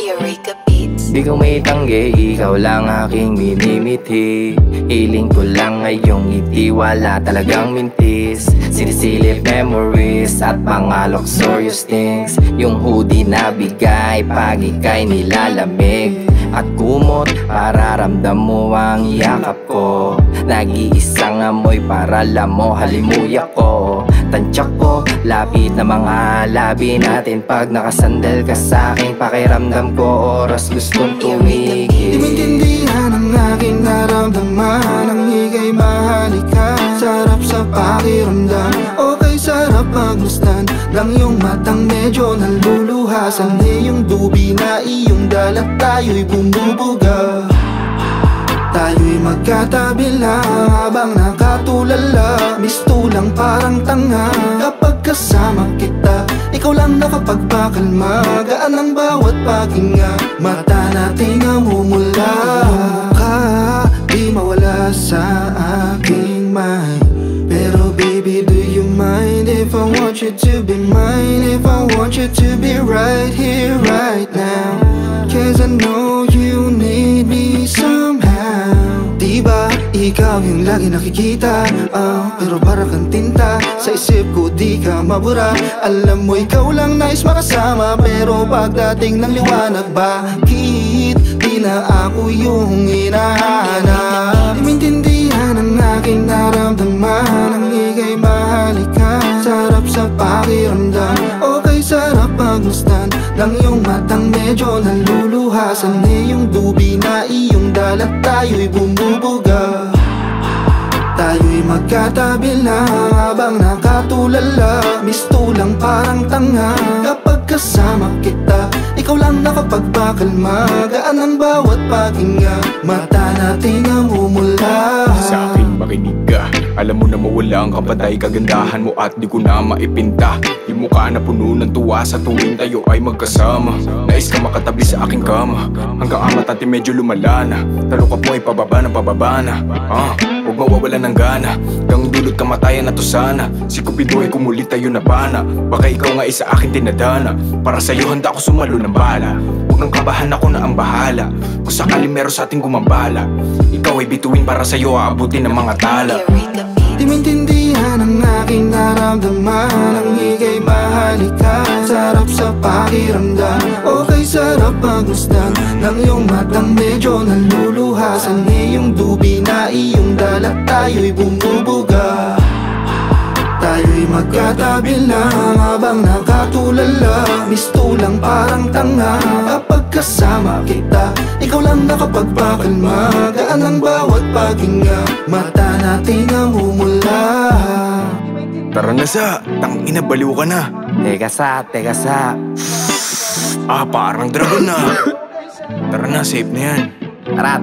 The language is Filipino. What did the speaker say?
Eureka Beats. Di ko may tanggi, ikaw lang aking minimithi. Hiling ko lang ngayong ngiti, wala talagang mintis. Sinisilip memories at mga luxurious things. Yung hoodie na bigay pag ika'y nilalamig. At kumot para ramdam mo ang yakap ko. Nag-iisang amoy para alam mo halimuya ko. Tantyak ko, lapit na mga labi natin. Pag nakasandal ka sa'kin, pakiramdam ko oras gustong tumigil. Di maintindihan ang aking naramdaman. Ang ika'y mahalika, sarap sa pakiramdam. Okay, sarap pagmustan ng iyong matang medyo naluluhasan. Yung dubi na iyong dalat, tayo'y bumubuga. Tayo'y magkatabi lang habang nakatulala. Mistulang parang tanga kapag kasama kita. Ikaw lang nakapagpakalma, gaan ang bawat paghinga. Mata nating namumula. Mukha di mawala sa aking mind. Pero baby, do you mind if I want you to be mine? If I want you to be right here, right now. Cause I know you need me somehow. Diba, ikaw yung lagi nakikita, pero para kang tinta. Sa isip ko di ka mabura. Alam mo ikaw lang nais makasama. Pero pagdating ng liwanag, bakit di na ako yung hinahanap? Di maintindihan ang aking naramdaman. Ang ika'y mahalika, sarap sa pakiramdam. Okay, sarap pagmustan ng iyong matang medyo naluluhasan. Yung dubi na iyong dalat, tayo'y bumubuga. Tayo'y magkatabi lang habang nakatulala. Mistulang parang tanga kapag kasama kita. Ikaw lang nakapagpakalma, gaan ang bawat paghinga. Mata natin namumula. Sa akin makinig ka, alam mo na mawala ang kapatay kagandahan mo at di ko na maipinta. Yung mukha na puno ng tuwa sa tuwing tayo ay magkasama. Nais ka makatabi sa aking kama hanggang amat natin medyo lumala na. Talukap mo ay pababa na huwag mawawalan ng gana. Hanggang dulot kamatayan na to sana. Si Cupido ay kumulit tayo na bana. Baka ikaw nga ay sa akin tinadana. Para sa'yo handa ko sumalo ng bala. Huwag nang kabahan, ako na ang bahala. Kung sakaling meron sa ating gumambala, ikaw ay bituin para sa'yo aabutin ng mga tala. Di maintindihan ang aking naramdaman. Ang ika'y mahalika, sarap sa pakiramdam. Okay, sarap pagmustan ng iyong matang medyo naluluhasan. Yung dubi na iyong dalat, tayo'y bumubuga. Tayo'y magkatabi lang habang nakatulala. Mistulang parang tanga kapag kasama kita. Ikaw lang nakapagpakalma, gaan ang bawat paghinga. Mata natin namumula. Tara na sa, tangina baliw ka na. Teka sa Parang dragon na. Tara na, safe na yan. Tara